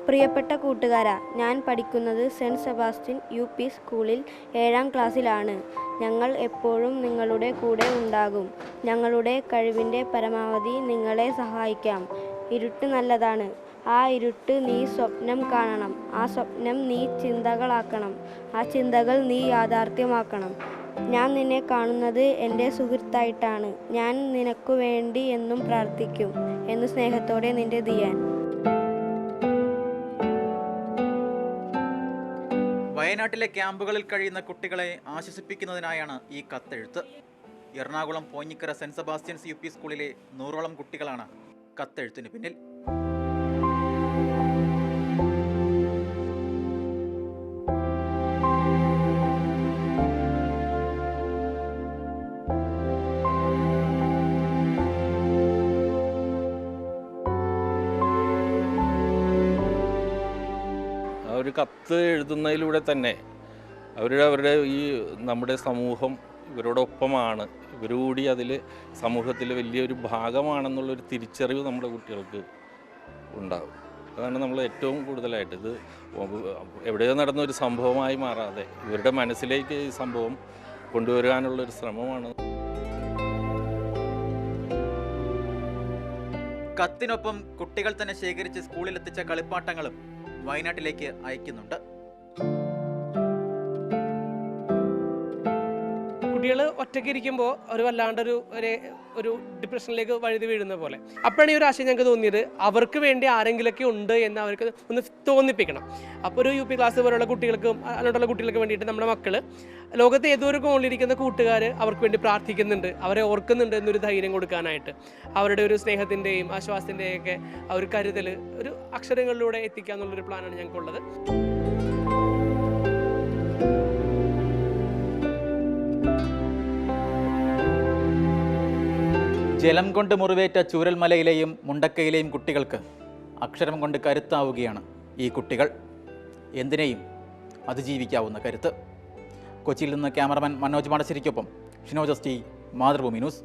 പ്രിയപ്പെട്ട കൂട്ടുകാരാ, ഞാൻ പഠിക്കുന്നത് സെൻറ്റ് സെബാസ്റ്റ്യൻ UP സ്കൂളിൽ 7ാം ക്ലാസ്സിലാണ്. ഞങ്ങൾ എപ്പോഴും നിങ്ങളുടെ കൂടെ ഉണ്ടാകും. ഞങ്ങളുടെ കഴിവിൻ്റെ പരമാവധി നിങ്ങളെ സഹായിക്കാം. ഇരുട്ട് നല്ലതാണ്. ആ ഇരുട്ട് നീ സ്വപ്നം കാണണം. ആ സ്വപ്നം നീ ചിന്തകളാക്കണം. ആ ചിന്തകൾ നീ യാഥാർത്ഥ്യമാക്കണം. ഞാൻ നിന്നെ കാണുന്നത് എൻ്റെ സുഹൃത്തായിട്ടാണ്. ഞാൻ നിനക്കു വേണ്ടി എന്നും പ്രാർത്ഥിക്കും എന്ന് സ്നേഹത്തോടെ നിൻ്റെ ദിയാൻ. വയനാട്ടിലെ ക്യാമ്പുകളിൽ കഴിയുന്ന കുട്ടികളെ ആശ്വസിപ്പിക്കുന്നതിനായാണ് ഈ കത്തെഴുത്ത്. Ernakulam Ponjikkara Saint Sebastian's UP സ്കൂളിലെ 100ഓളം കുട്ടികളാണ് കത്തെഴുത്തിന് പിന്നിൽ. ഒരു കത്ത് എഴുതുന്നതിലൂടെ തന്നെ അവരുടെ ഈ നമ്മുടെ സമൂഹം ഇവരോടൊപ്പമാണ്, ഇവരുകൂടി അതിൽ സമൂഹത്തിൽ വലിയൊരു ഭാഗമാണെന്നുള്ളൊരു തിരിച്ചറിവ് നമ്മുടെ കുട്ടികൾക്ക് ഉണ്ടാകും. അതാണ് നമ്മൾ ഏറ്റവും കൂടുതലായിട്ട് ഇത് എവിടെയോ നടന്ന ഒരു സംഭവമായി മാറാതെ ഇവരുടെ മനസ്സിലേക്ക് ഈ സംഭവം കൊണ്ടുവരാനുള്ളൊരു ശ്രമമാണ്. കത്തിനൊപ്പം കുട്ടികൾ തന്നെ ശേഖരിച്ച് സ്കൂളിലെത്തിച്ച കളിപ്പാട്ടങ്ങളും വയനാട്ടിലേക്ക് അയക്കുന്നുണ്ട്. കുട്ടികൾ ഒറ്റയ്ക്ക് ഇരിക്കുമ്പോൾ ഒരു വല്ലാണ്ടൊരു ഡിപ്രഷനിലേക്ക് വഴുതി വീഴുന്ന പോലെ. അപ്പോഴാണ് ഈ ഒരു ആശയം ഞങ്ങൾക്ക് തോന്നിയത്, അവർക്ക് വേണ്ടി ആരെങ്കിലൊക്കെ ഉണ്ട് എന്ന് അവർക്ക് ഒന്ന് തോന്നിപ്പിക്കണം. അപ്പോൾ ഒരു UP ക്ലാസ് പോലുള്ള കുട്ടികൾക്കും അല്ലാണ്ടുള്ള കുട്ടികൾക്ക് വേണ്ടിയിട്ട് നമ്മുടെ മക്കൾ ലോകത്ത് ഏതൊരു കോണിലിരിക്കുന്ന കൂട്ടുകാർ അവർക്ക് വേണ്ടി പ്രാർത്ഥിക്കുന്നുണ്ട്, അവരെ ഓർക്കുന്നുണ്ട് എന്നൊരു ധൈര്യം കൊടുക്കാനായിട്ട്, അവരുടെ ഒരു സ്നേഹത്തിൻ്റെയും ആശ്വാസത്തിൻ്റെയും ഒക്കെ ആ ഒരു കരുതൽ ഒരു അക്ഷരങ്ങളിലൂടെ എത്തിക്കുക എന്നുള്ളൊരു പ്ലാനാണ് ഞങ്ങൾക്കുള്ളത്. ജലം കൊണ്ട് മുറിവേറ്റ ചൂരൽമലയിലെയും മുണ്ടക്കയിലെയും കുട്ടികൾക്ക് അക്ഷരം കൊണ്ട് കരുത്താവുകയാണ് ഈ കുട്ടികൾ. എന്തിനേയും അതിജീവിക്കാവുന്ന കരുത്ത്. കൊച്ചിയിൽ നിന്ന് ക്യാമറമാൻ മനോജ് മടശ്ശേരിക്കൊപ്പം ഷിനോജ് ST, മാതൃഭൂമി ന്യൂസ്.